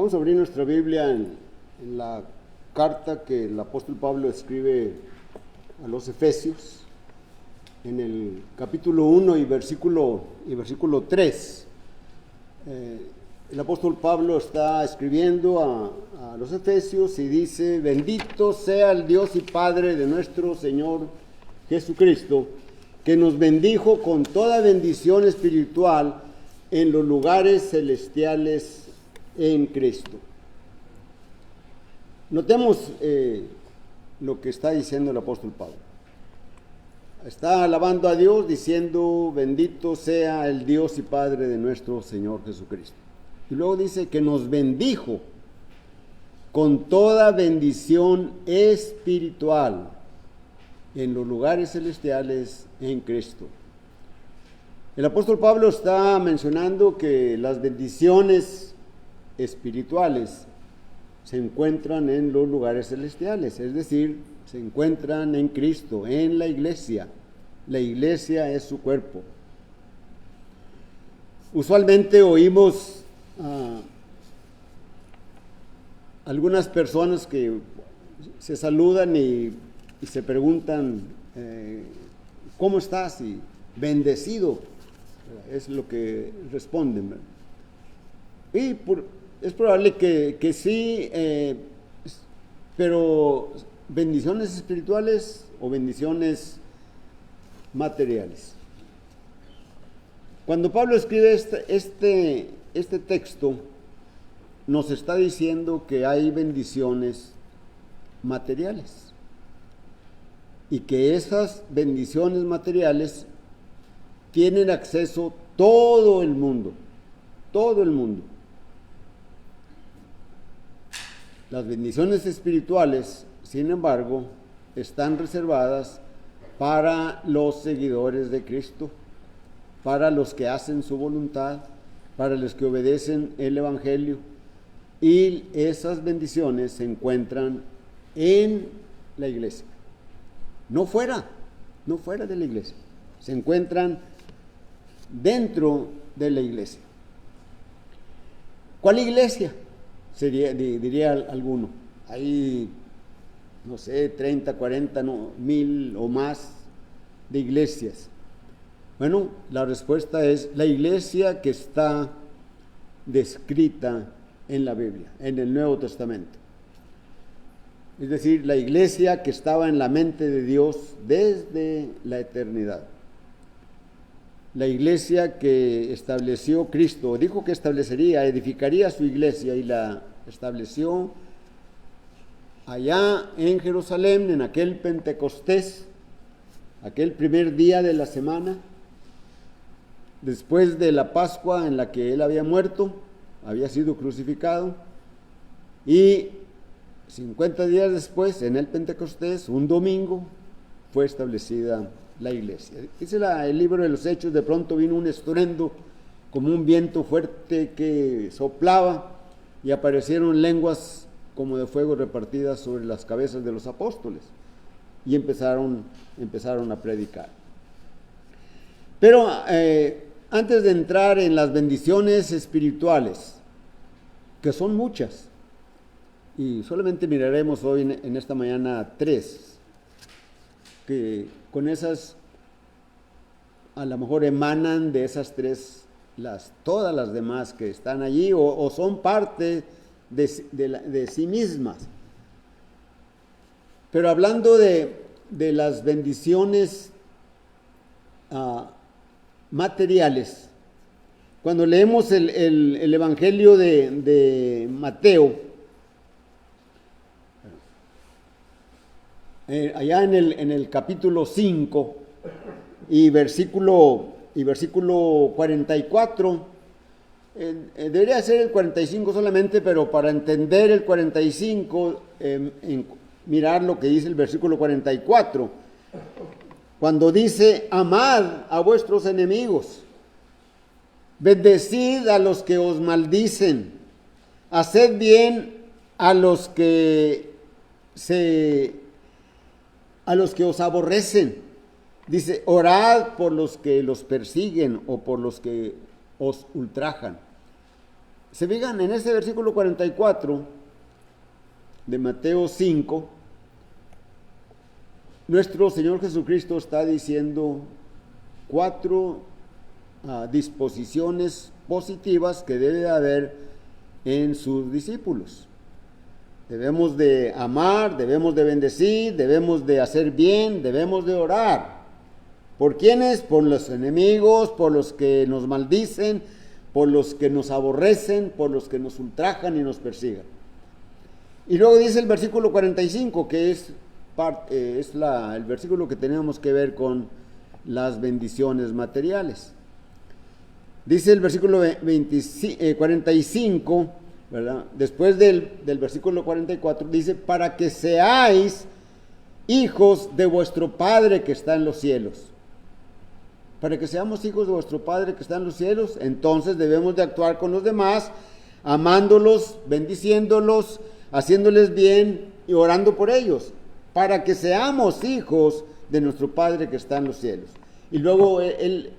Vamos a abrir nuestra Biblia en la carta que el apóstol Pablo escribe a los Efesios, en el capítulo 1 y versículo 3. El apóstol Pablo está escribiendo a los Efesios y dice: bendito sea el Dios y Padre de nuestro Señor Jesucristo, que nos bendijo con toda bendición espiritual en los lugares celestiales en Cristo. Notemos lo que está diciendo el apóstol Pablo. Está alabando a Dios diciendo: bendito sea el Dios y Padre de nuestro Señor Jesucristo. Y luego dice que nos bendijo con toda bendición espiritual en los lugares celestiales en Cristo. El apóstol Pablo está mencionando que las bendiciones espirituales se encuentran en los lugares celestiales, es decir, se encuentran en Cristo, en la iglesia. La iglesia es su cuerpo. Usualmente oímos algunas personas que se saludan y se preguntan: ¿cómo estás? Y bendecido, es lo que responden. Y es probable que sí, pero bendiciones espirituales o bendiciones materiales. Cuando Pablo escribe este texto, nos está diciendo que hay bendiciones materiales y que esas bendiciones materiales tienen acceso todo el mundo, todo el mundo. Las bendiciones espirituales, sin embargo, están reservadas para los seguidores de Cristo, para los que hacen su voluntad, para los que obedecen el Evangelio, y esas bendiciones se encuentran en la iglesia, no fuera de la iglesia, se encuentran dentro de la iglesia. ¿Cuál iglesia? Diría alguno. Hay, no sé, 30, 40, 1000 o más de iglesias. Bueno, la respuesta es la iglesia que está descrita en la Biblia, en el Nuevo Testamento. Es decir, la iglesia que estaba en la mente de Dios desde la eternidad. La iglesia que estableció Cristo, dijo que edificaría su iglesia, y la estableció allá en Jerusalén, en aquel Pentecostés, aquel primer día de la semana, después de la Pascua en la que él había muerto, había sido crucificado, y 50 días después, en el Pentecostés, un domingo, fue establecida la iglesia. Dice el libro de los Hechos: de pronto vino un estruendo como un viento fuerte que soplaba, y aparecieron lenguas como de fuego repartidas sobre las cabezas de los apóstoles, y empezaron a predicar. Pero antes de entrar en las bendiciones espirituales, que son muchas, y solamente miraremos hoy en esta mañana 3, que con esas a lo mejor emanan de esas 3 todas las demás que están allí o son parte de sí mismas. Pero hablando de las bendiciones materiales, cuando leemos el Evangelio de Mateo, allá en el capítulo 5 y versículo 44, debería ser el 45 solamente, pero para entender el 45, mirar lo que dice el versículo 44, cuando dice: amad a vuestros enemigos, bendecid a los que os maldicen, haced bien a los que os aborrecen. Dice: orad por los que los persiguen o por los que os ultrajan. Se fijan en ese versículo 44 de Mateo 5, nuestro Señor Jesucristo está diciendo 4 disposiciones positivas que debe haber en sus discípulos. Debemos de amar, debemos de bendecir, debemos de hacer bien, debemos de orar. ¿Por quiénes? Por los enemigos, por los que nos maldicen, por los que nos aborrecen, por los que nos ultrajan y nos persigan. Y luego dice el versículo 45, que es el versículo que tenemos que ver con las bendiciones materiales. Dice el versículo 45, ¿verdad? Después del versículo 44, dice, para que seáis hijos de vuestro Padre que está en los cielos. Para que seamos hijos de vuestro Padre que está en los cielos, entonces debemos de actuar con los demás, amándolos, bendiciéndolos, haciéndoles bien y orando por ellos, para que seamos hijos de nuestro Padre que está en los cielos. Y luego él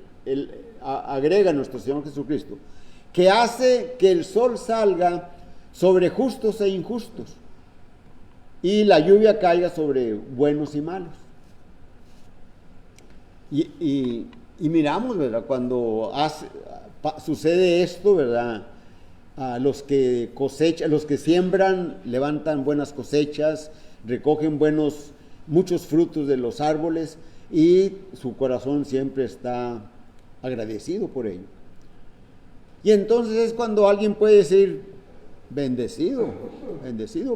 agrega nuestro Señor Jesucristo, que hace que el sol salga sobre justos e injustos, y la lluvia caiga sobre buenos y malos. Y miramos, ¿verdad? Cuando sucede esto, ¿verdad? A los que cosechan, los que siembran, levantan buenas cosechas, recogen muchos frutos de los árboles, y su corazón siempre está agradecido por ello. Y entonces es cuando alguien puede decir, bendecido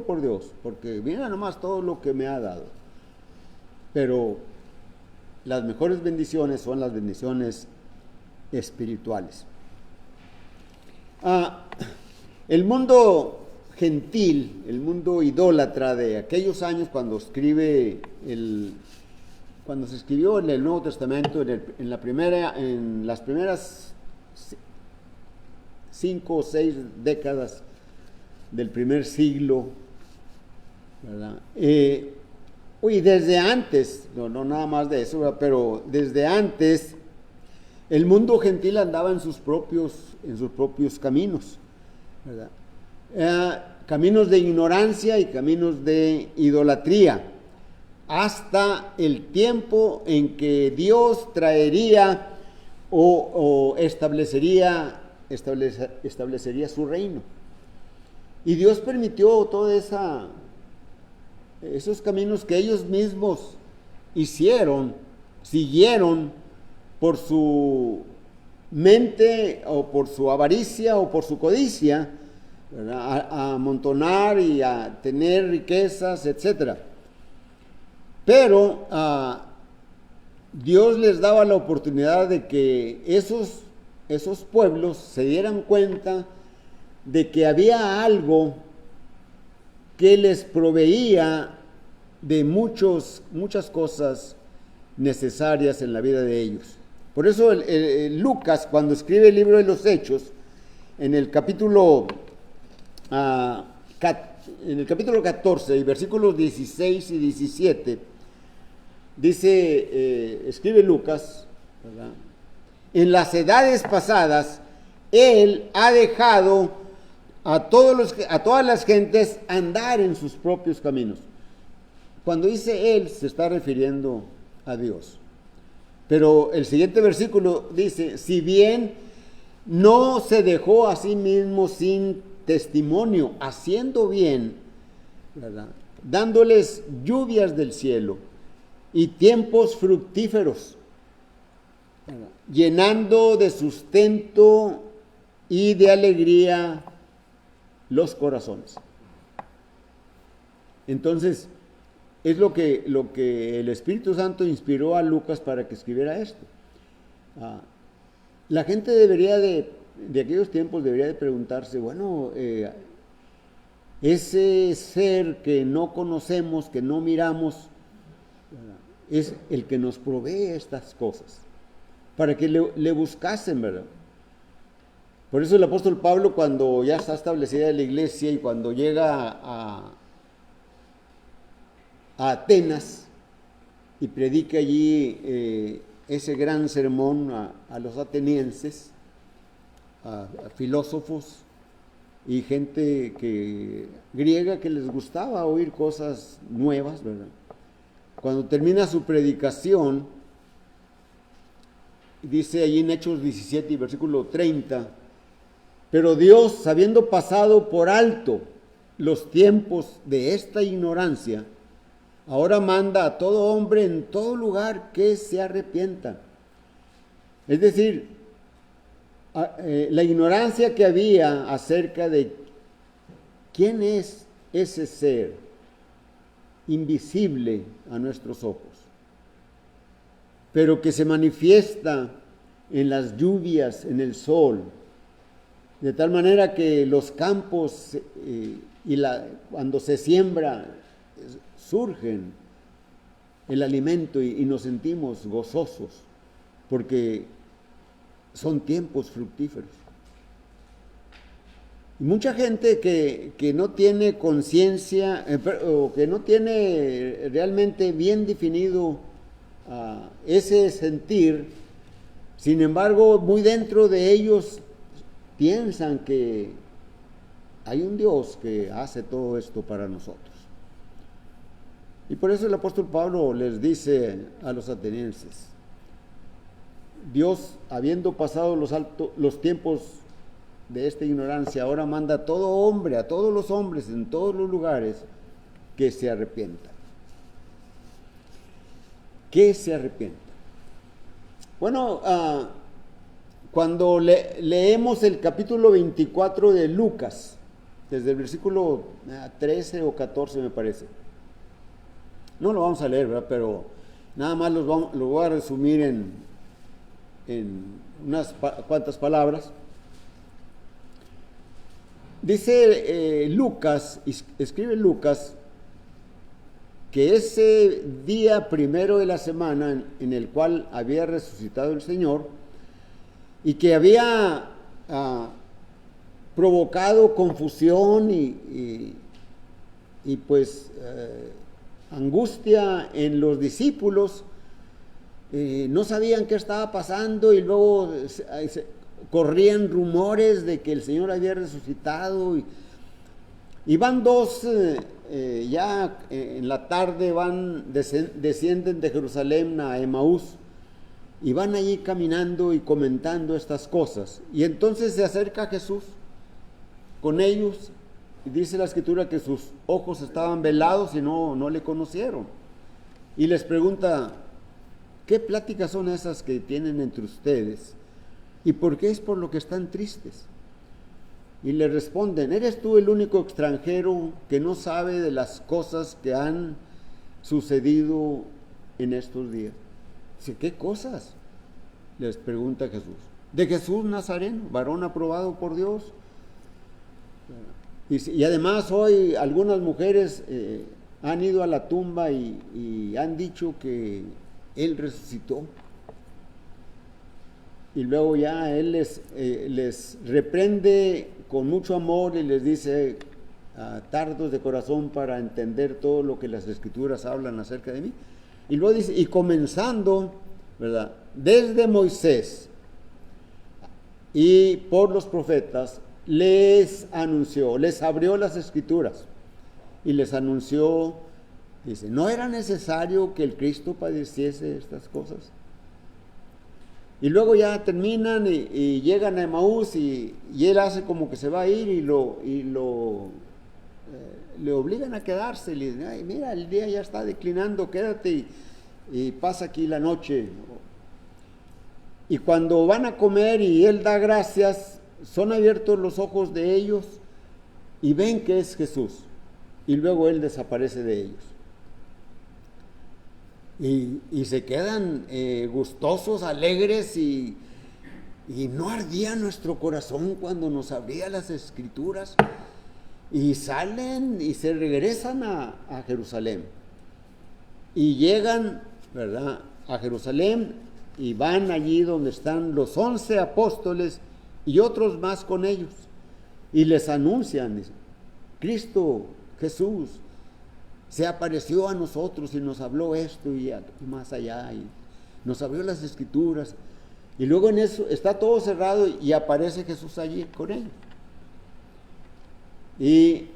por Dios, porque mira nomás todo lo que me ha dado. Pero las mejores bendiciones son las bendiciones espirituales. El mundo gentil, el mundo idólatra de aquellos años cuando se escribió en el Nuevo Testamento, en las primeras 5 o 6 décadas del primer siglo, ¿verdad? Desde antes, no nada más de eso, ¿verdad? Pero desde antes, el mundo gentil andaba en sus propios caminos, ¿verdad? Caminos de ignorancia y caminos de idolatría, hasta el tiempo en que Dios traería o establecería su reino. Y Dios permitió todos esos caminos que ellos mismos siguieron por su mente o por su avaricia o por su codicia, ¿verdad? A amontonar y a tener riquezas, etcétera. Pero Dios les daba la oportunidad de que esos pueblos se dieran cuenta de que había algo que les proveía de muchas cosas necesarias en la vida de ellos. Por eso Lucas, cuando escribe el libro de los Hechos, en el capítulo 14 y versículos 16 y 17, escribe Lucas, ¿verdad? En las edades pasadas, Él ha dejado a todas las gentes andar en sus propios caminos. Cuando dice Él, se está refiriendo a Dios. Pero el siguiente versículo dice, si bien no se dejó a sí mismo sin testimonio, haciendo bien, ¿verdad? Dándoles lluvias del cielo y tiempos fructíferos, ¿verdad? Llenando de sustento y de alegría los corazones. Entonces, es lo que el Espíritu Santo inspiró a Lucas para que escribiera esto. La gente de aquellos tiempos debería de preguntarse, bueno, ese ser que no conocemos, que no miramos, ¿verdad? Es el que nos provee estas cosas, para que le buscasen, ¿verdad? Por eso el apóstol Pablo, cuando ya está establecida la iglesia y cuando llega a Atenas y predica allí ese gran sermón a los atenienses, a filósofos, y gente griega que les gustaba oír cosas nuevas, ¿verdad? Cuando termina su predicación, dice allí en Hechos 17 y versículo 30, pero Dios, habiendo pasado por alto los tiempos de esta ignorancia, ahora manda a todo hombre en todo lugar que se arrepienta. Es decir, la ignorancia que había acerca de quién es ese ser invisible a nuestros ojos, pero que se manifiesta en las lluvias, en el sol, de tal manera que los campos cuando se siembra surgen el alimento y nos sentimos gozosos porque son tiempos fructíferos. Y mucha gente que no tiene conciencia o que no tiene realmente bien definido ese sentir, sin embargo, muy dentro de ellos piensan que hay un Dios que hace todo esto para nosotros. Y por eso el apóstol Pablo les dice a los atenienses, Dios, habiendo pasado los tiempos de esta ignorancia, ahora manda a todo hombre, a todos los hombres en todos los lugares, que se arrepientan. Que se arrepientan. Bueno, cuando leemos el capítulo 24 de Lucas, desde el versículo 13 o 14 me parece, no lo vamos a leer, ¿verdad? Pero nada más lo voy a resumir en unas cuantas palabras. Dice Lucas, escribe Lucas, que ese día primero de la semana en el cual había resucitado el Señor y que había provocado confusión y pues angustia en los discípulos, no sabían qué estaba pasando y luego corrían rumores de que el Señor había resucitado y van dos, ya en la tarde descienden de Jerusalén a Emaús y van allí caminando y comentando estas cosas. Y entonces se acerca Jesús con ellos y dice la Escritura que sus ojos estaban velados y no le conocieron. Y les pregunta, ¿qué pláticas son esas que tienen entre ustedes? ¿Y por qué es por lo que están tristes? Y le responden, ¿eres tú el único extranjero que no sabe de las cosas que han sucedido en estos días? Dice, ¿qué cosas? Les pregunta Jesús. De Jesús Nazareno, varón aprobado por Dios. Y además hoy algunas mujeres han ido a la tumba y han dicho que Él resucitó. Y luego ya Él les reprende con mucho amor y les dice, tardos de corazón para entender todo lo que las Escrituras hablan acerca de mí. Y luego dice, y comenzando, ¿verdad? Desde Moisés y por los profetas, les anunció, les abrió las Escrituras y les anunció, dice, ¿no era necesario que el Cristo padeciese estas cosas? Y luego ya terminan y llegan a Emaús y él hace como que se va a ir y le obligan a quedarse. Le dicen, ay, mira, el día ya está declinando, quédate y pasa aquí la noche. Y cuando van a comer y él da gracias, son abiertos los ojos de ellos y ven que es Jesús. Y luego él desaparece de ellos. Y se quedan gustosos, alegres y no ardía nuestro corazón cuando nos abría las Escrituras y salen y se regresan a Jerusalén y llegan, ¿verdad?, a Jerusalén y van allí donde están los 11 apóstoles y otros más con ellos y les anuncian, Cristo Jesús se apareció a nosotros y nos habló esto y más allá y nos abrió las Escrituras y luego en eso está todo cerrado y aparece Jesús allí con ellos. y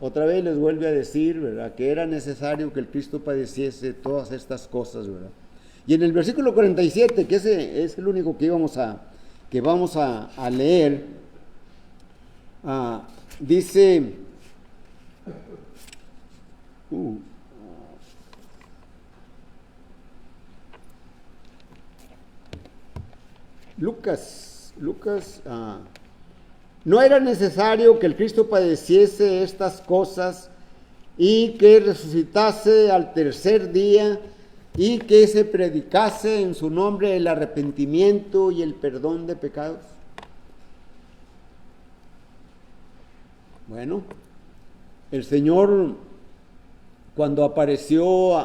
otra vez les vuelve a decir, ¿verdad?, que era necesario que el Cristo padeciese todas estas cosas, ¿verdad? Y en el versículo 47, que ese es el único que vamos a leer, dice, Lucas, no era necesario que el Cristo padeciese estas cosas y que resucitase al tercer día y que se predicase en su nombre el arrepentimiento y el perdón de pecados. Bueno, el Señor, cuando apareció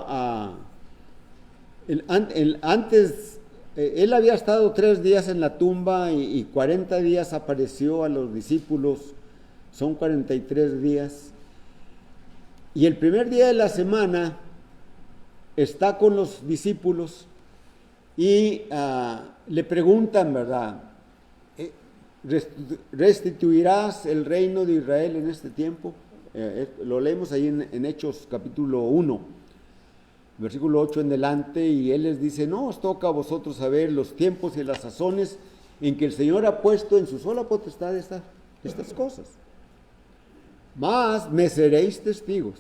antes, Él había estado 3 días en la tumba y 40 días apareció a los discípulos, son 43 días. Y el primer día de la semana está con los discípulos y le preguntan, ¿verdad?, ¿restituirás el reino de Israel en este tiempo? Lo leemos ahí en Hechos capítulo 1, versículo 8 en delante, y Él les dice, no os toca a vosotros saber los tiempos y las sazones en que el Señor ha puesto en su sola potestad estas cosas. Mas me seréis testigos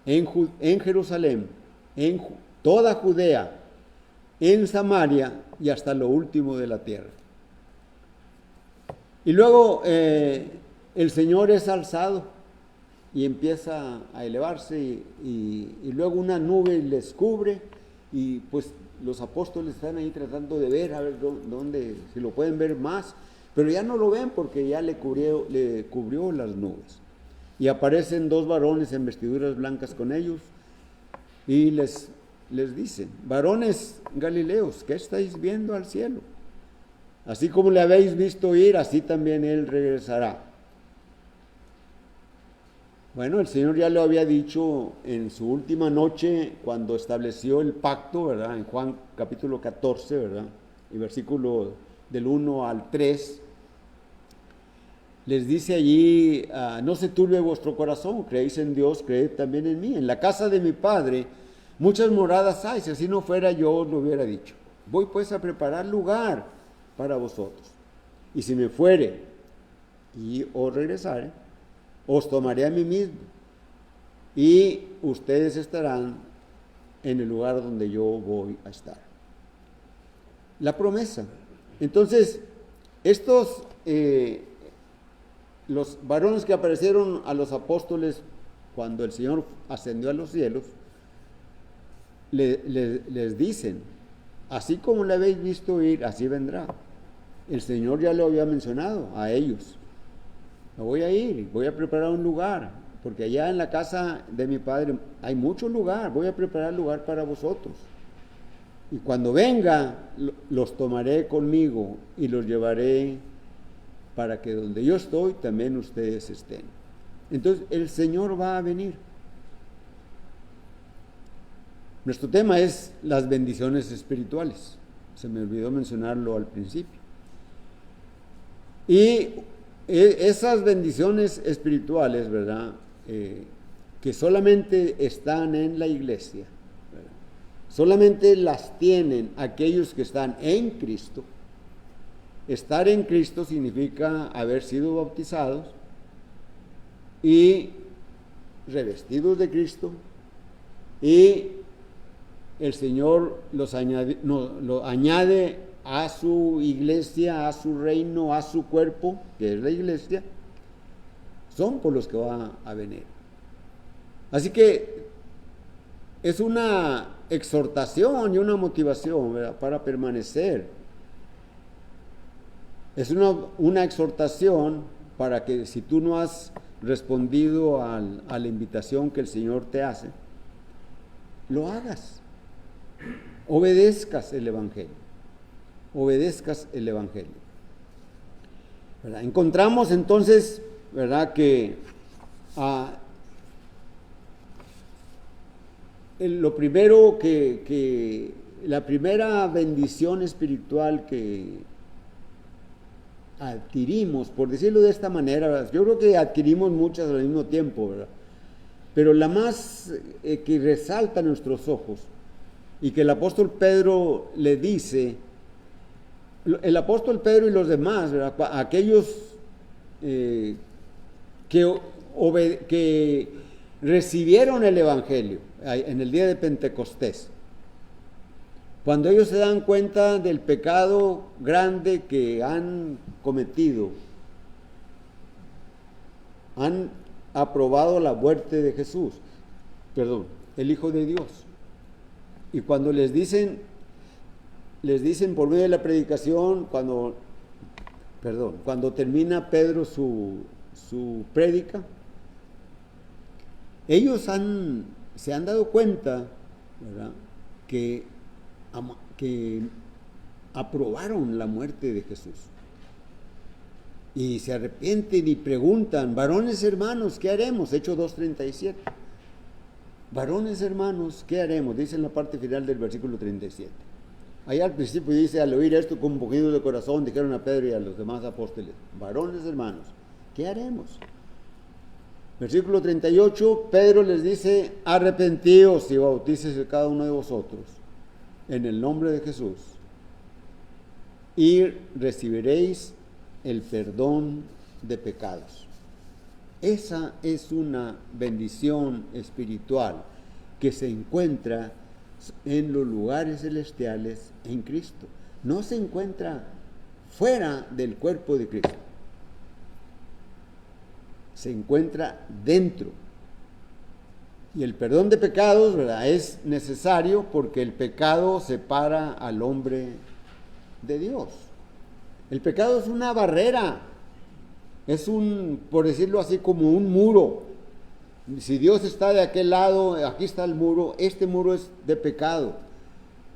en Jerusalén, en toda Judea, en Samaria y hasta lo último de la tierra. Y luego el Señor es alzado y empieza a elevarse y luego una nube les cubre y pues los apóstoles están ahí tratando de ver a ver dónde, si lo pueden ver más, pero ya no lo ven porque ya le cubrió las nubes. Y aparecen 2 varones en vestiduras blancas con ellos y les dicen, varones galileos, ¿qué estáis viendo al cielo? Así como le habéis visto ir, así también Él regresará. Bueno, el Señor ya lo había dicho en su última noche cuando estableció el pacto, ¿verdad? En Juan capítulo 14, ¿verdad? Y versículo del 1 al 3. Les dice allí, no se turbe vuestro corazón, creéis en Dios, creed también en mí. En la casa de mi Padre muchas moradas hay, si así no fuera yo os lo hubiera dicho. Voy pues a preparar lugar para vosotros. Y si me fuere y os regresare, os tomaré a mí mismo y ustedes estarán en el lugar donde yo voy a estar. La promesa. Entonces, estos los varones que aparecieron a los apóstoles cuando el Señor ascendió a los cielos, les dicen, así como le habéis visto ir, así vendrá. El Señor ya lo había mencionado a ellos. Me voy a ir, voy a preparar un lugar, porque allá en la casa de mi Padre hay mucho lugar, voy a preparar lugar para vosotros. Y cuando venga, los tomaré conmigo y los llevaré para que donde yo estoy, también ustedes estén. Entonces, el Señor va a venir. Nuestro tema es las bendiciones espirituales. Se me olvidó mencionarlo al principio. Y esas bendiciones espirituales, ¿verdad?, que solamente están en la iglesia, ¿verdad?, solamente las tienen aquellos que están en Cristo. Estar en Cristo significa haber sido bautizados y revestidos de Cristo, y el Señor lo añade a su iglesia, a su reino, a su cuerpo, que es la iglesia. Son por los que va a venir. Así que es una exhortación y una motivación, ¿verdad?, para permanecer. Es una exhortación para que si tú no has respondido a la invitación que el Señor te hace, lo hagas. Obedezcas el Evangelio. Obedezcas el Evangelio. ¿Verdad? Encontramos entonces, ¿verdad?, que lo primero la primera bendición espiritual que adquirimos, por decirlo de esta manera, ¿verdad? Yo creo que adquirimos muchas al mismo tiempo, ¿verdad? Pero la más que resalta a nuestros ojos y que el apóstol Pedro le dice, el apóstol Pedro y los demás, ¿verdad? Aquellos que recibieron el Evangelio en el día de Pentecostés, cuando ellos se dan cuenta del pecado grande que han cometido, han aprobado la muerte de Jesús, el Hijo de Dios. Y cuando les dicen por medio de la predicación, cuando termina Pedro su prédica, ellos se han dado cuenta, ¿verdad?, que aprobaron la muerte de Jesús. Y se arrepienten y preguntan: varones hermanos, ¿qué haremos? Hechos 2:37. Varones hermanos, ¿qué haremos? Dice en la parte final del versículo 37. Allá al principio dice: al oír esto, compungidos de corazón, dijeron a Pedro y a los demás apóstoles: varones hermanos, ¿qué haremos? Versículo 38, Pedro les dice: arrepentíos y bautícese cada uno de vosotros en el nombre de Jesús y recibiréis el perdón de pecados. Esa es una bendición espiritual que se encuentra en los lugares celestiales en Cristo. No se encuentra fuera del cuerpo de Cristo. Se encuentra dentro. Y el perdón de pecados, ¿verdad?, es necesario porque el pecado separa al hombre de Dios. El pecado es una barrera, es por decirlo así, como un muro. Si Dios está de aquel lado, aquí está el muro, este muro es de pecado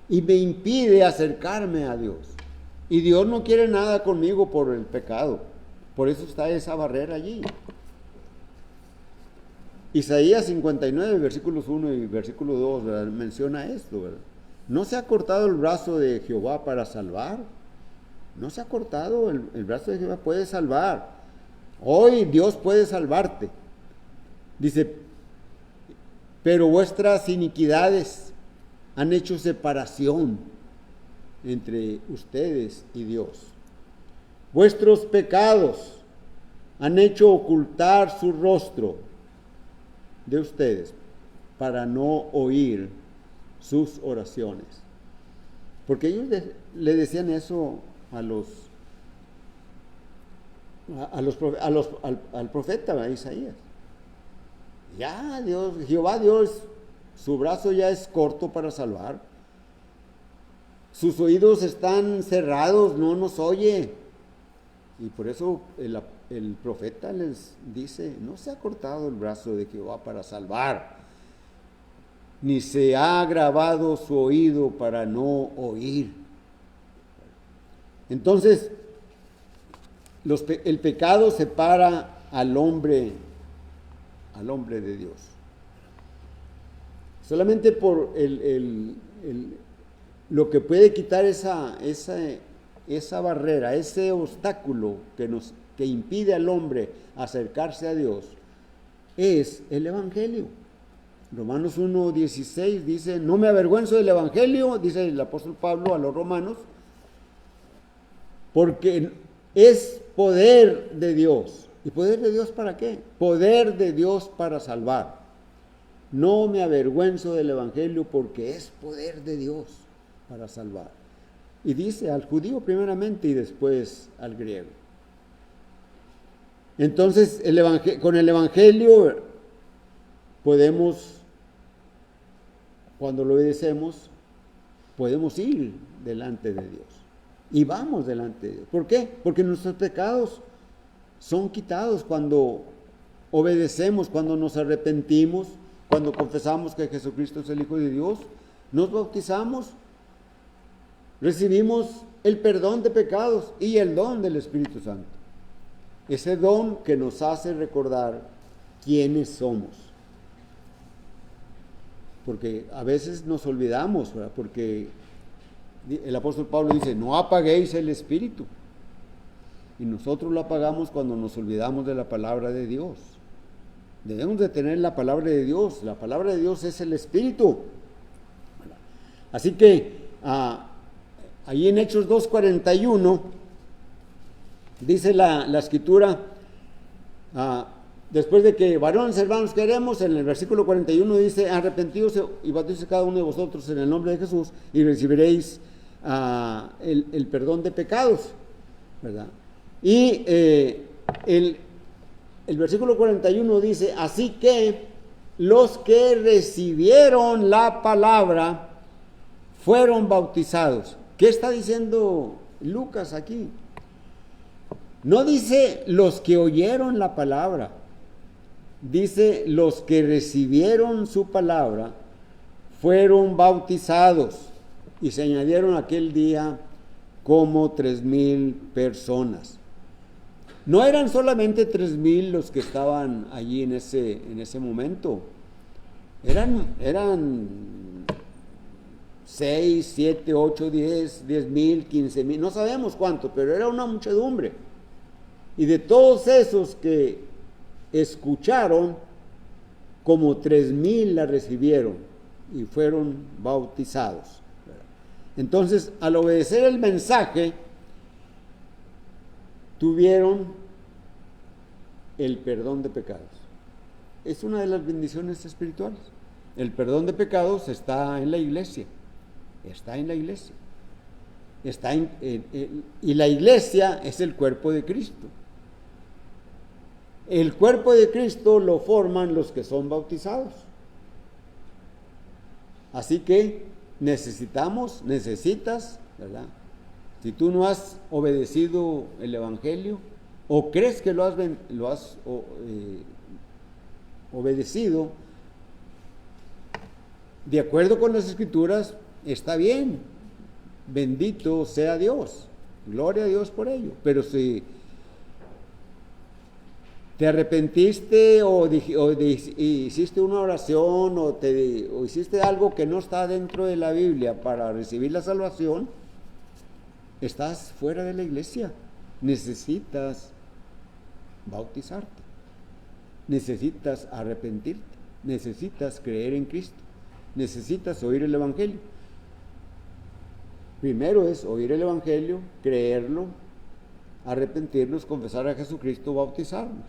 y me impide acercarme a Dios. Y Dios no quiere nada conmigo por el pecado, por eso está esa barrera allí. Isaías 59, versículos 1 y versículo 2, ¿verdad?, menciona esto, ¿verdad? ¿No se ha cortado el brazo de Jehová para salvar? No se ha cortado, el brazo de Jehová puede salvar. Hoy Dios puede salvarte. Dice: pero vuestras iniquidades han hecho separación entre ustedes y Dios. Vuestros pecados han hecho ocultar su rostro de ustedes para no oír sus oraciones. Porque ellos le decían eso al profeta Isaías. Ya Jehová Dios, su brazo ya es corto para salvar. Sus oídos están cerrados, no nos oye. Y por eso el profeta les dice: no se ha cortado el brazo de Jehová para salvar, ni se ha agravado su oído para no oír. Entonces, el pecado separa al hombre de Dios. Solamente por lo que puede quitar esa barrera, ese obstáculo que impide al hombre acercarse a Dios, es el Evangelio. Romanos 1:16 dice: no me avergüenzo del Evangelio, dice el apóstol Pablo a los romanos, porque es poder de Dios. ¿Y poder de Dios para qué? Poder de Dios para salvar. No me avergüenzo del Evangelio porque es poder de Dios para salvar. Y dice al judío primeramente y después al griego. Entonces, con el Evangelio podemos, cuando lo obedecemos, podemos ir delante de Dios. Y vamos delante de Dios. ¿Por qué? Porque nuestros pecados son quitados cuando obedecemos, cuando nos arrepentimos, cuando confesamos que Jesucristo es el Hijo de Dios, nos bautizamos, recibimos el perdón de pecados y el don del Espíritu Santo. Ese don que nos hace recordar quiénes somos. Porque a veces nos olvidamos, ¿verdad? Porque el apóstol Pablo dice: no apaguéis el Espíritu. y nosotros la pagamos cuando nos olvidamos de la palabra de Dios. Debemos de tener la palabra de Dios. La palabra de Dios es el Espíritu. Así que ahí en Hechos 2:41 dice la escritura, después de que varones hermanos queremos, en el versículo 41 dice, arrepentidos y bautícense cada uno de vosotros en el nombre de Jesús y recibiréis el perdón de pecados, ¿verdad? Y el versículo 41 dice, así que los que recibieron la palabra fueron bautizados. ¿Qué está diciendo Lucas aquí? No dice los que oyeron la palabra, dice los que recibieron su palabra fueron bautizados, y se añadieron aquel día como 3,000 personas. No eran solamente 3,000 los que estaban allí en ese momento, eran 6, 7, 8, 10,000, 15,000, no sabemos cuánto, pero era una muchedumbre. Y de todos esos que escucharon, como 3,000 la recibieron y fueron bautizados. Entonces, al obedecer el mensaje, tuvieron el perdón de pecados. Es una de las bendiciones espirituales. El perdón de pecados está en la iglesia. Está en la iglesia. Y la iglesia es el cuerpo de Cristo. El cuerpo de Cristo lo forman los que son bautizados. Así que necesitas, ¿verdad? Si tú no has obedecido el Evangelio o crees que lo has obedecido de acuerdo con las Escrituras, está bien, bendito sea Dios, gloria a Dios por ello. Pero si te arrepentiste o hiciste una oración o hiciste algo que no está dentro de la Biblia para recibir la salvación, estás fuera de la iglesia. Necesitas bautizarte, necesitas arrepentirte, necesitas creer en Cristo, necesitas oír el Evangelio. Primero es oír el Evangelio, creerlo, arrepentirnos, confesar a Jesucristo, bautizarnos,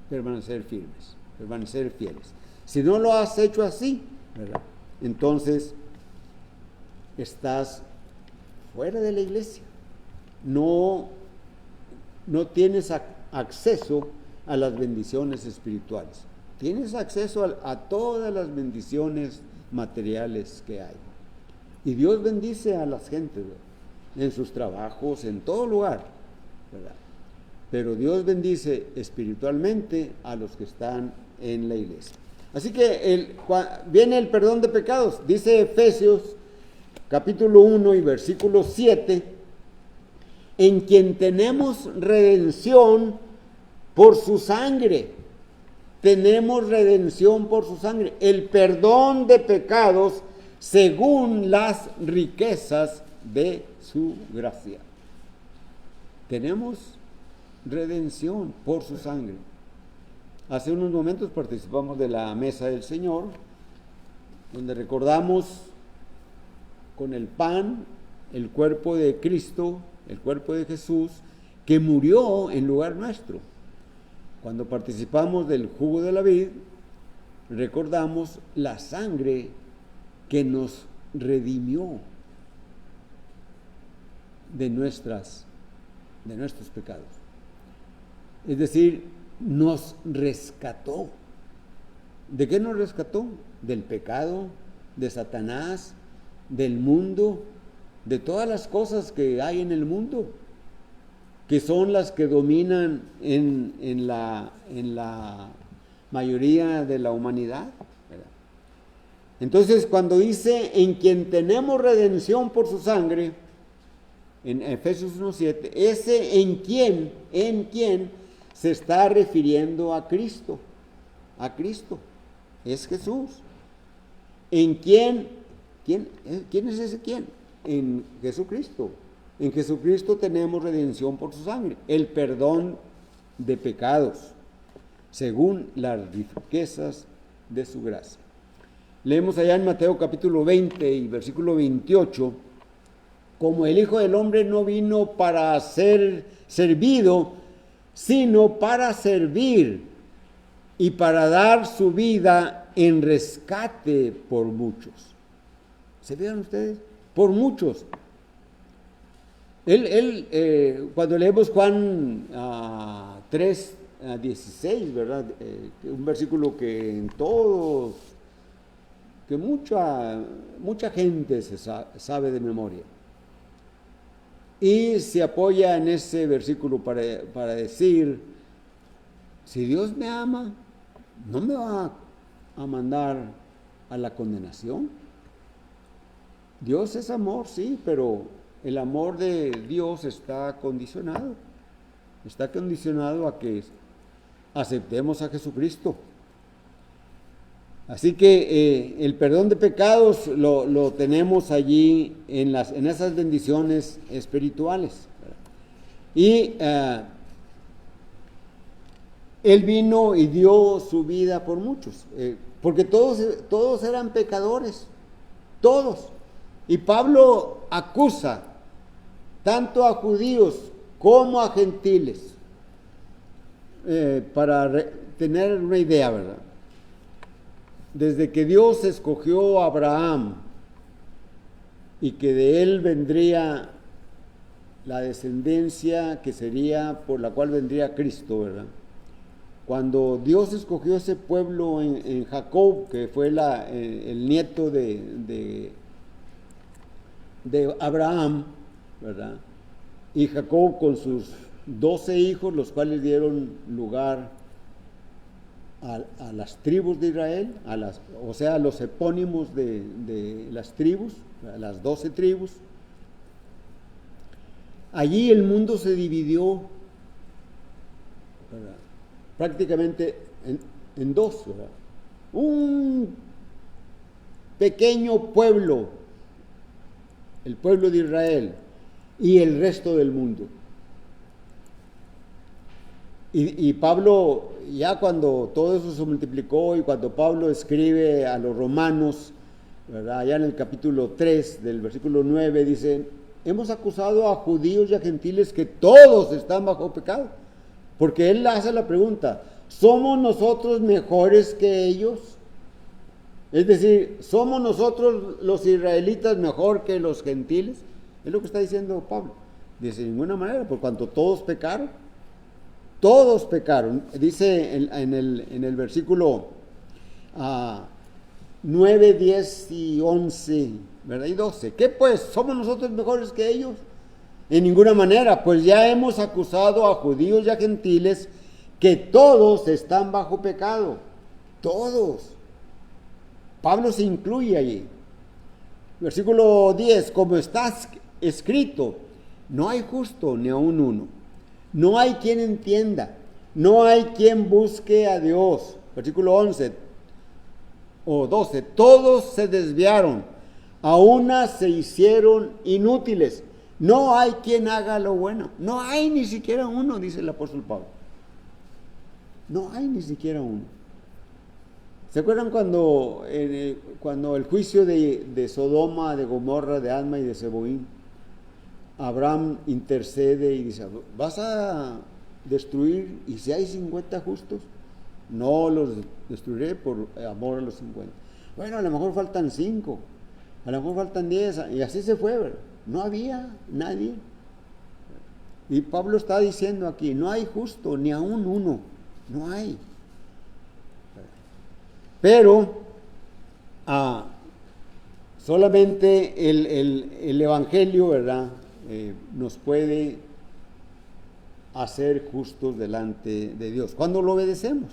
permanecer firmes, permanecer fieles. Si no lo has hecho así, ¿verdad?, entonces estás fuera de la iglesia. No tienes acceso a las bendiciones espirituales. Tienes acceso a todas las bendiciones materiales que hay. Y Dios bendice a las gentes, ¿verdad?, en sus trabajos, en todo lugar, ¿verdad? Pero Dios bendice espiritualmente a los que están en la iglesia. Así que viene el perdón de pecados. Dice Efesios capítulo 1 y versículo 7, en quien tenemos redención por su sangre. Tenemos redención por su sangre. El perdón de pecados según las riquezas de su gracia. Tenemos redención por su sangre. Hace unos momentos participamos de la mesa del Señor, donde recordamos con el pan el cuerpo de Cristo, el cuerpo de Jesús, que murió en lugar nuestro. Cuando participamos del jugo de la vid, recordamos la sangre que nos redimió de nuestros pecados. Es decir, nos rescató. ¿De qué nos rescató? Del pecado, de Satanás, del mundo, de todas las cosas que hay en el mundo, que son las que dominan en la mayoría de la humanidad, ¿verdad? Entonces, cuando dice en quien tenemos redención por su sangre, en Efesios 1:7, ese en quien se está refiriendo a Cristo. A Cristo. Es Jesús. ¿En quién? ¿Quién es ese quién? En Jesucristo. En Jesucristo tenemos redención por su sangre, el perdón de pecados, según las riquezas de su gracia. Leemos allá en Mateo capítulo 20 y versículo 28, como el Hijo del Hombre no vino para ser servido, sino para servir y para dar su vida en rescate por muchos. ¿Se fijan ustedes? Por muchos. Cuando leemos Juan 3, 16, ¿verdad? Un versículo que en todos, que mucha gente sabe de memoria. Y se apoya en ese versículo para decir, si Dios me ama, no me va a mandar a la condenación. Dios es amor, sí, pero el amor de Dios está condicionado a que aceptemos a Jesucristo. Así que el perdón de pecados lo tenemos allí en esas bendiciones espirituales. Y Él vino y dio su vida por muchos, porque todos eran pecadores, todos. Y Pablo acusa tanto a judíos como a gentiles, para tener una idea, ¿verdad? Desde que Dios escogió a Abraham y que de él vendría la descendencia que sería por la cual vendría Cristo, ¿verdad? Cuando Dios escogió ese pueblo en Jacob, que fue el nieto de Abraham, ¿verdad? Y Jacob con sus 12 hijos, los cuales dieron lugar a las tribus de Israel, o sea, a los epónimos de las tribus, a las 12 tribus. Allí el mundo se dividió, ¿verdad?, prácticamente en dos, ¿verdad? Un pequeño pueblo, el pueblo de Israel, y el resto del mundo. Y Pablo, ya cuando todo eso se multiplicó y cuando Pablo escribe a los romanos, ¿verdad?, allá en el capítulo 3 del versículo 9, dice, hemos acusado a judíos y a gentiles que todos están bajo pecado. Porque él hace la pregunta, ¿somos nosotros mejores que ellos? Es decir, ¿somos nosotros los israelitas mejor que los gentiles? Es lo que está diciendo Pablo. Dice, de ninguna manera, por cuanto todos pecaron. Todos pecaron. Dice en el versículo 9, 10 y 11, ¿verdad? Y 12. ¿Qué pues? ¿Somos nosotros mejores que ellos? En ninguna manera, pues ya hemos acusado a judíos y a gentiles que todos están bajo pecado. Todos. Pablo se incluye allí. Versículo 10, como está escrito, no hay justo ni aun uno. No hay quien entienda, no hay quien busque a Dios. Versículo 11 o 12, todos se desviaron, a una se hicieron inútiles. No hay quien haga lo bueno. No hay ni siquiera uno, dice el apóstol Pablo. No hay ni siquiera uno. ¿Se acuerdan cuando el juicio de Sodoma, de Gomorra, de Adma y de Zeboín? Abraham intercede y dice, ¿vas a destruir? Y si hay 50 justos, no los destruiré por amor a los 50. Bueno, a lo mejor faltan 5, a lo mejor faltan 10, y así se fue, ¿verdad? No había nadie. Y Pablo está diciendo aquí, no hay justo, ni aún uno, no hay. Pero solamente el Evangelio, ¿verdad?, nos puede hacer justos delante de Dios, cuando lo obedecemos.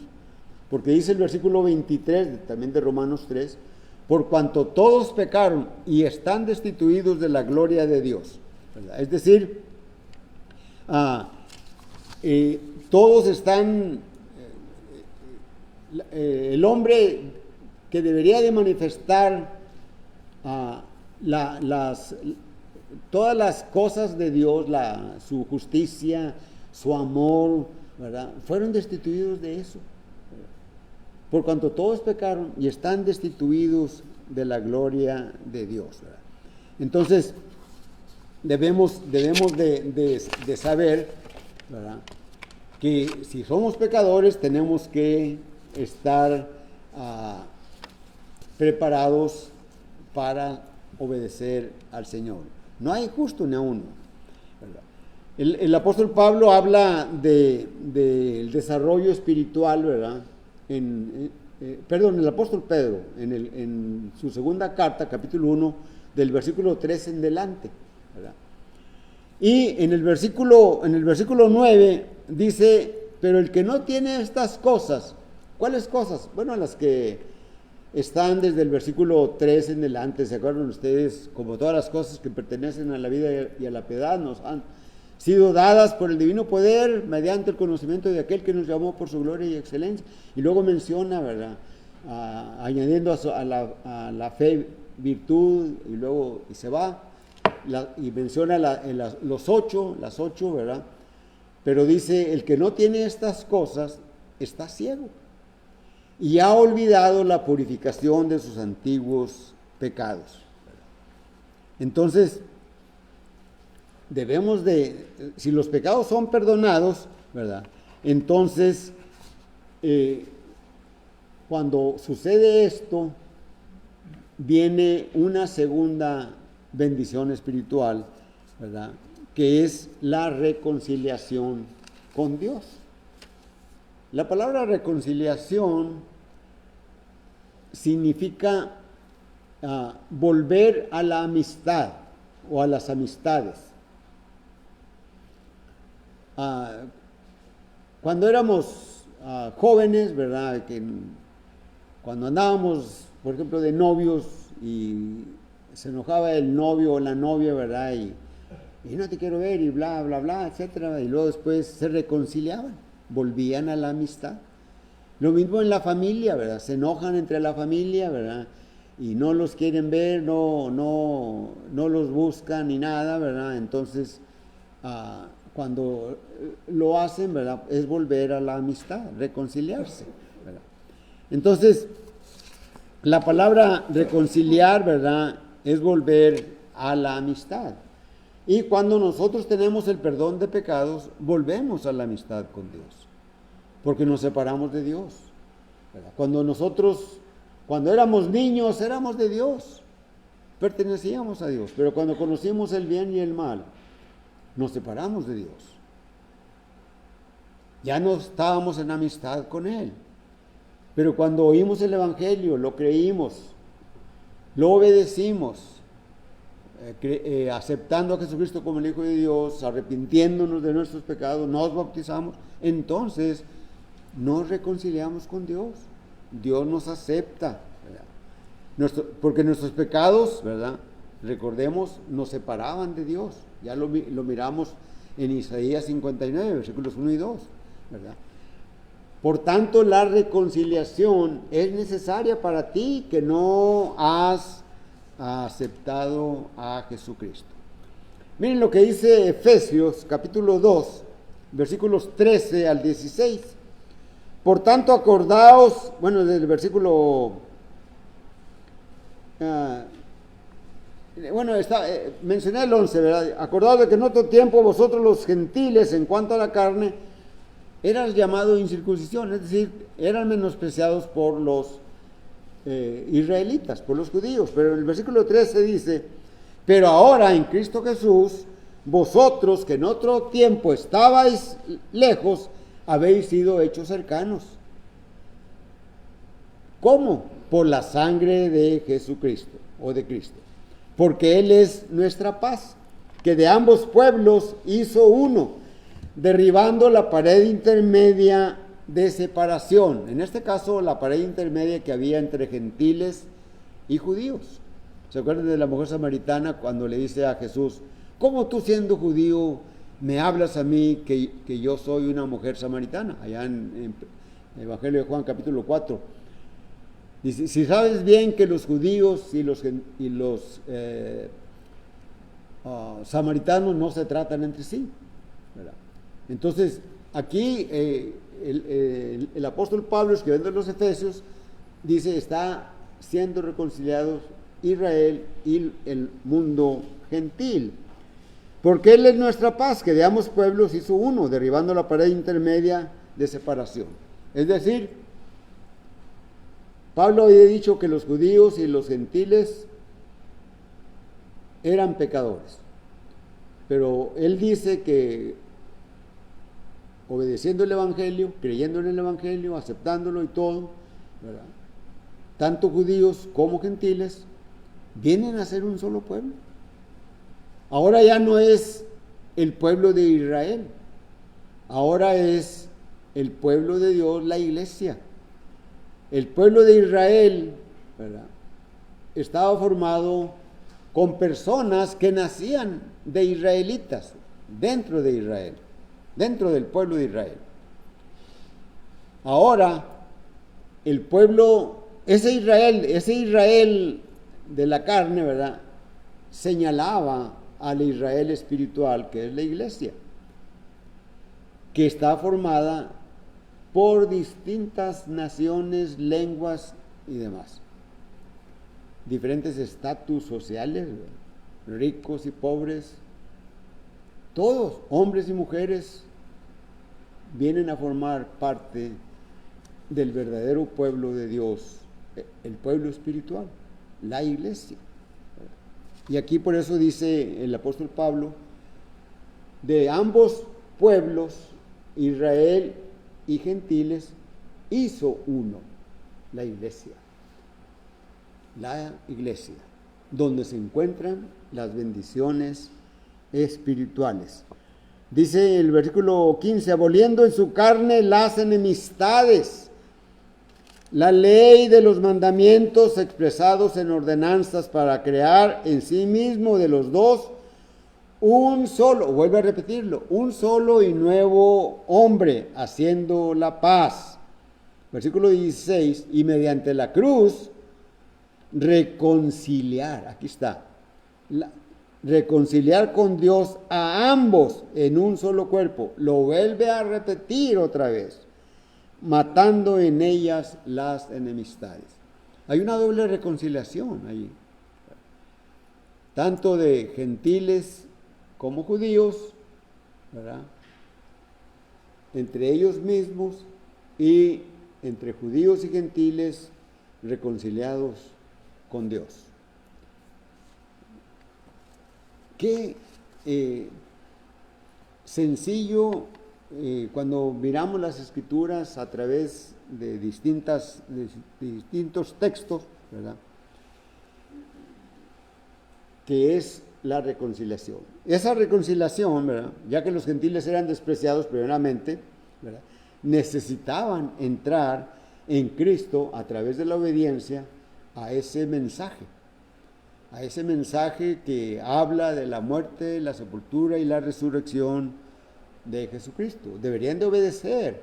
Porque dice el versículo 23, también de Romanos 3, por cuanto todos pecaron y están destituidos de la gloria de Dios, ¿verdad? Es decir, todos están, el hombre que debería de manifestar todas las cosas de Dios, su justicia, su amor, ¿verdad?, fueron destituidos de eso. Por cuanto todos pecaron y están destituidos de la gloria de Dios, ¿verdad? Entonces, debemos de saber, ¿verdad?, que si somos pecadores tenemos que estar preparados para obedecer al Señor. No hay justo ni a uno, ¿verdad? El apóstol Pablo habla del desarrollo espiritual, ¿verdad? El apóstol Pedro, en su segunda carta, capítulo 1, del versículo 3 en delante, ¿verdad? Y en el versículo 9 dice, pero el que no tiene estas cosas, ¿cuáles cosas? Bueno, las que están desde el versículo 3 en delante, ¿se acuerdan ustedes? Como todas las cosas que pertenecen a la vida y a la piedad nos han sido dadas por el divino poder mediante el conocimiento de aquel que nos llamó por su gloria y excelencia. Y luego menciona, ¿verdad?, añadiendo a la fe virtud, y luego se va y menciona las ocho, ¿verdad? Pero dice, el que no tiene estas cosas está ciego y ha olvidado la purificación de sus antiguos pecados. Entonces, si los pecados son perdonados, ¿verdad?, entonces, cuando sucede esto, viene una segunda bendición espiritual, ¿verdad?, que es la reconciliación con Dios. La palabra reconciliación significa volver a la amistad o a las amistades. Cuando éramos jóvenes, ¿verdad?, cuando andábamos, por ejemplo, de novios y se enojaba el novio o la novia, ¿verdad?, y no te quiero ver y bla, bla, bla, etcétera, y luego después se reconciliaban, volvían a la amistad. Lo mismo en la familia, ¿verdad? Se enojan entre la familia, ¿verdad?, y no los quieren ver, no los buscan ni nada, ¿verdad? Entonces, cuando lo hacen, ¿verdad?, es volver a la amistad, reconciliarse, ¿verdad? Entonces, la palabra reconciliar, ¿verdad?, es volver a la amistad. Y cuando nosotros tenemos el perdón de pecados, volvemos a la amistad con Dios, porque nos separamos de Dios, ¿verdad? Cuando éramos niños, éramos de Dios, pertenecíamos a Dios, pero cuando conocimos el bien y el mal, nos separamos de Dios. Ya no estábamos en amistad con Él. Pero cuando oímos el Evangelio, lo creímos, lo obedecimos, aceptando a Jesucristo como el Hijo de Dios, arrepintiéndonos de nuestros pecados, nos bautizamos, entonces nos reconciliamos con Dios. Dios nos acepta, ¿verdad? Porque nuestros pecados, ¿verdad?, recordemos, nos separaban de Dios. Ya lo miramos en Isaías 59, versículos 1 y 2, ¿verdad? Por tanto, la reconciliación es necesaria para ti que no has aceptado a Jesucristo. Miren lo que dice Efesios capítulo 2, versículos 13 al 16. Por tanto, acordaos, bueno, desde el versículo, mencioné el 11, ¿verdad? Acordaos de que en otro tiempo vosotros los gentiles, en cuanto a la carne, eran llamados incircuncisión, es decir, eran menospreciados por los israelitas, por los judíos. Pero en el versículo 13 dice, pero ahora en Cristo Jesús, vosotros que en otro tiempo estabais lejos, habéis sido hechos cercanos. ¿Cómo? Por la sangre de Jesucristo o de Cristo. Porque Él es nuestra paz, que de ambos pueblos hizo uno, derribando la pared intermedia de separación. En este caso, la pared intermedia que había entre gentiles y judíos. ¿Se acuerdan de la mujer samaritana cuando le dice a Jesús, ¿cómo tú siendo judío me hablas a mí que yo soy una mujer samaritana? Allá en el Evangelio de Juan capítulo 4. Dice, si sabes bien que los judíos y los samaritanos no se tratan entre sí, ¿verdad? Entonces, aquí el apóstol Pablo, escribiendo en los Efesios, dice, está siendo reconciliados Israel y el mundo gentil. Porque Él es nuestra paz, que de ambos pueblos hizo uno, derribando la pared intermedia de separación. Es decir, Pablo había dicho que los judíos y los gentiles eran pecadores. Pero él dice que obedeciendo el Evangelio, creyendo en el Evangelio, aceptándolo y todo, ¿verdad?, tanto judíos como gentiles vienen a ser un solo pueblo. Ahora ya no es el pueblo de Israel, ahora es el pueblo de Dios, la iglesia. El pueblo de Israel, ¿verdad?, estaba formado con personas que nacían de israelitas, dentro de Israel, dentro del pueblo de Israel. Ahora, el pueblo, ese Israel de la carne, ¿verdad?, señalaba al Israel espiritual, que es la iglesia, que está formada por distintas naciones, lenguas y demás. Diferentes estatus sociales, ricos y pobres, todos, hombres y mujeres, vienen a formar parte del verdadero pueblo de Dios, el pueblo espiritual, la iglesia. Y aquí por eso dice el apóstol Pablo, de ambos pueblos, Israel y gentiles, hizo uno, la iglesia, donde se encuentran las bendiciones espirituales. Dice el versículo 15, aboliendo en su carne las enemistades, la ley de los mandamientos expresados en ordenanzas, para crear en sí mismo de los dos un solo, vuelve a repetirlo, un solo y nuevo hombre, haciendo la paz. Versículo 16, y mediante la cruz reconciliar, aquí está, reconciliar con Dios a ambos en un solo cuerpo. Lo vuelve a repetir otra vez, matando en ellas las enemistades. Hay una doble reconciliación ahí, tanto de gentiles como judíos, ¿verdad?, entre ellos mismos, y entre judíos y gentiles reconciliados con Dios. Qué sencillo cuando miramos las Escrituras a través de distintos textos, ¿verdad?, que es la reconciliación. Esa reconciliación, ¿verdad?, ya que los gentiles eran despreciados primeramente, ¿verdad?, necesitaban entrar en Cristo a través de la obediencia a ese mensaje que habla de la muerte, la sepultura y la resurrección de Jesucristo. Deberían de obedecer,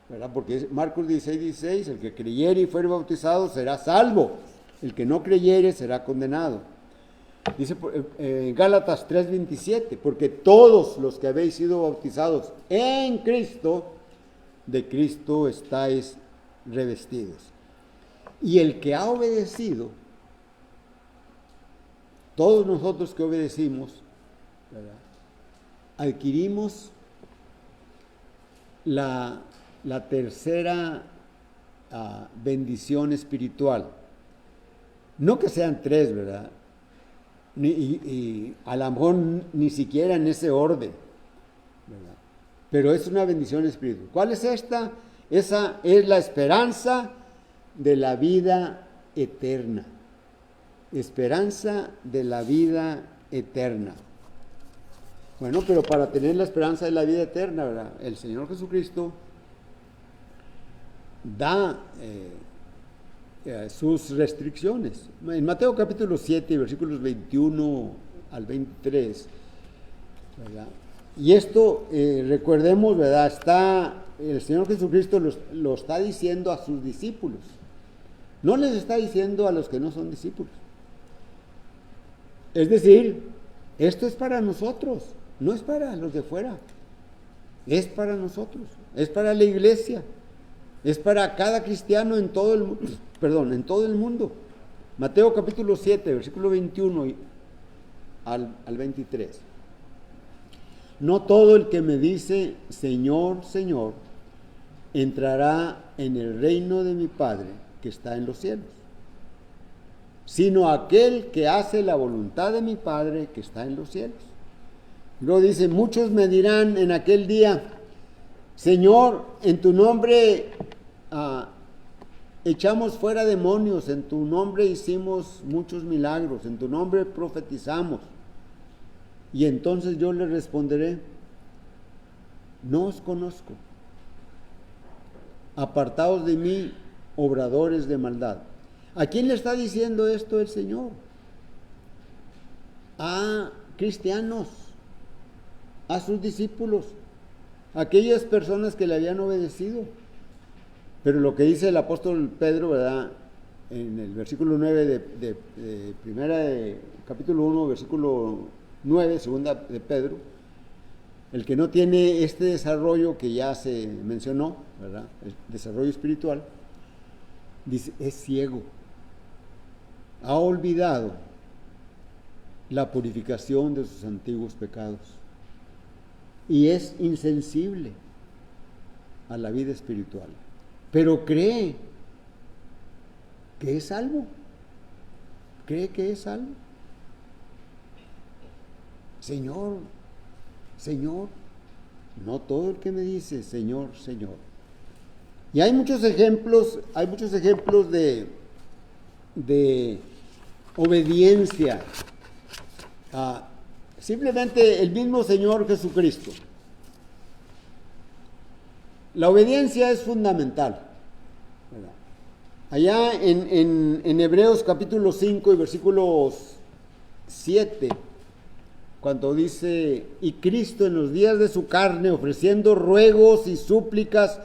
¿verdad?, porque Marcos 16:16, el que creyere y fuere bautizado será salvo, el que no creyere será condenado. Dice en Gálatas 3:27, porque todos los que habéis sido bautizados en Cristo, de Cristo estáis revestidos. Y el que ha obedecido, todos nosotros que obedecimos, ¿verdad?, adquirimos la tercera bendición espiritual. No que sean tres, ¿verdad?, y a lo mejor ni siquiera en ese orden, ¿verdad?, pero es una bendición espiritual. ¿Cuál es esta? Esa es la esperanza de la vida eterna. Esperanza de la vida eterna. Bueno, pero para tener la esperanza de la vida eterna, ¿verdad?, el Señor Jesucristo da sus restricciones. En Mateo capítulo 7, versículos 21 al 23, ¿verdad?, y esto, recordemos, ¿verdad?, el Señor Jesucristo lo está diciendo a sus discípulos. No les está diciendo a los que no son discípulos. Es decir, Esto es para nosotros, no es para los de fuera, es para nosotros, es para la iglesia, es para cada cristiano en todo el mundo, en todo el mundo. Mateo capítulo 7, versículo 21 al 23. No todo el que me dice, Señor, Señor, entrará en el reino de mi Padre que está en los cielos, sino aquel que hace la voluntad de mi Padre que está en los cielos. Luego dice, muchos me dirán en aquel día, Señor, en tu nombre echamos fuera demonios, en tu nombre hicimos muchos milagros, en tu nombre profetizamos. Y entonces yo les responderé, no os conozco, apartaos de mí, obradores de maldad. ¿A quién le está diciendo esto el Señor? A cristianos, a sus discípulos, a aquellas personas que le habían obedecido. Pero lo que dice el apóstol Pedro, ¿verdad? En el versículo 9 de primera de capítulo 1, versículo 9, segunda de Pedro, el que no tiene este desarrollo que ya se mencionó, ¿verdad? El desarrollo espiritual, dice, es ciego. Ha olvidado la purificación de sus antiguos pecados y es insensible a la vida espiritual, pero cree que es salvo, Señor, Señor, no todo el que me dice Señor, Señor. Y hay muchos ejemplos de obediencia a simplemente el mismo Señor Jesucristo. La obediencia es fundamental, ¿verdad? Allá en Hebreos capítulo 5 y versículos 7, cuando dice, y Cristo en los días de su carne, ofreciendo ruegos y súplicas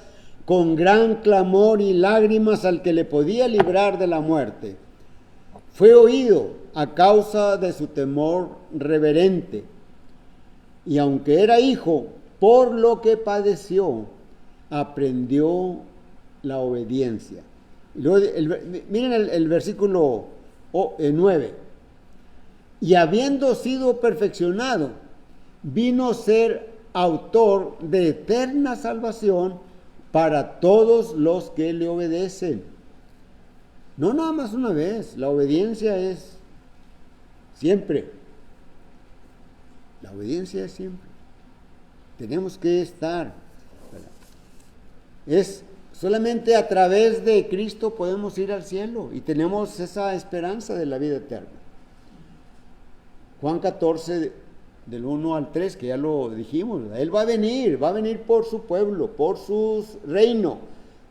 con gran clamor y lágrimas al que le podía librar de la muerte, fue oído a causa de su temor reverente, y aunque era hijo, por lo que padeció, aprendió la obediencia. Y luego, miren el versículo 9. Y habiendo sido perfeccionado, vino a ser autor de eterna salvación para todos los que le obedecen. No nada más una vez, la obediencia es siempre. La obediencia es siempre. Tenemos que estar. Es solamente a través de Cristo podemos ir al cielo y tenemos esa esperanza de la vida eterna. Juan 14, del 1 al 3, que ya lo dijimos, ¿verdad? Él va a venir por su pueblo, por su reino,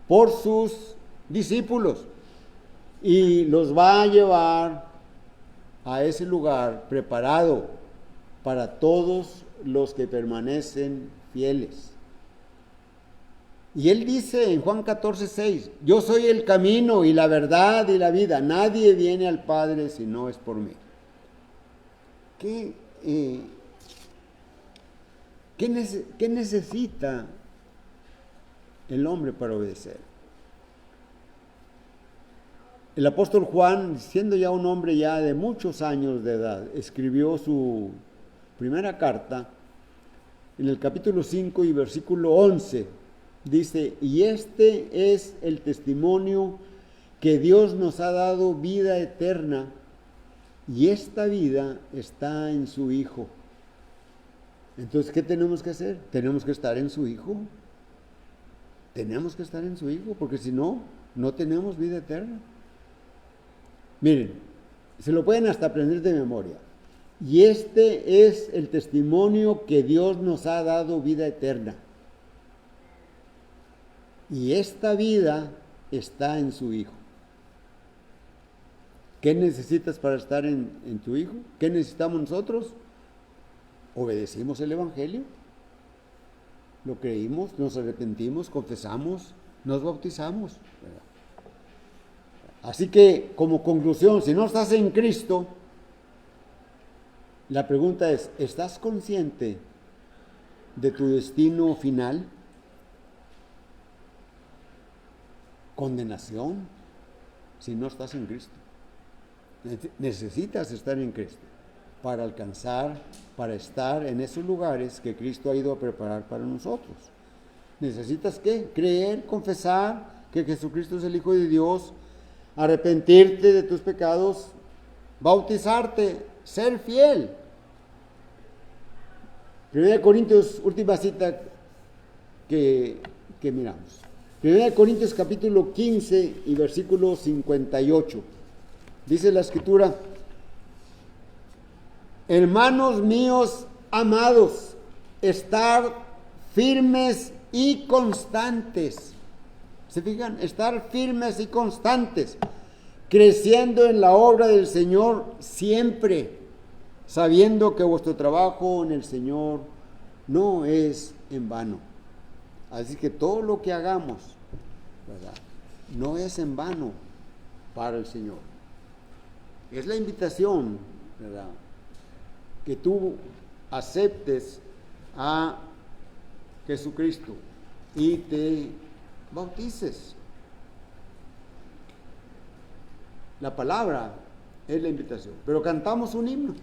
por sus discípulos, y los va a llevar a ese lugar preparado para todos los que permanecen fieles. Y él dice en Juan 14:6, yo soy el camino y la verdad y la vida, nadie viene al Padre si no es por mí. ¿Qué necesita el hombre para obedecer? El apóstol Juan, siendo ya un hombre ya de muchos años de edad, escribió su primera carta en el capítulo 5 y versículo 11. Dice, y este es el testimonio que Dios nos ha dado vida eterna, y esta vida está en su Hijo. Entonces, ¿qué tenemos que hacer? Tenemos que estar en su Hijo. Tenemos que estar en su Hijo, porque si no, no tenemos vida eterna. Miren, se lo pueden hasta aprender de memoria. Y este es el testimonio que Dios nos ha dado vida eterna. Y esta vida está en su Hijo. ¿Qué necesitas para estar en tu Hijo? ¿Qué necesitamos nosotros? Obedecimos el Evangelio, lo creímos, nos arrepentimos, confesamos, nos bautizamos. Así que, como conclusión, si no estás en Cristo, La pregunta es, ¿estás consciente de tu destino final? Condenación si no estás en Cristo. Necesitas estar en Cristo para alcanzar, para estar en esos lugares que Cristo ha ido a preparar para nosotros. ¿Necesitas qué? Creer, confesar que Jesucristo es el Hijo de Dios, arrepentirte de tus pecados, bautizarte, ser fiel. 1 Corintios, última cita que miramos. 1 Corintios capítulo 15 y versículo 58. Dice la Escritura: hermanos míos amados, estar firmes y constantes. ¿Se fijan? Estar firmes y constantes, creciendo en la obra del Señor siempre, sabiendo que vuestro trabajo en el Señor no es en vano. Así que todo lo que hagamos, ¿verdad?, no es en vano para el Señor. Es la invitación, ¿verdad?, que tú aceptes a Jesucristo y te bautices. La palabra es la invitación. Pero cantamos un himno.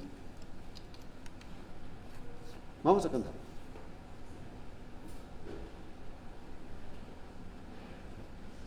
Vamos a cantar.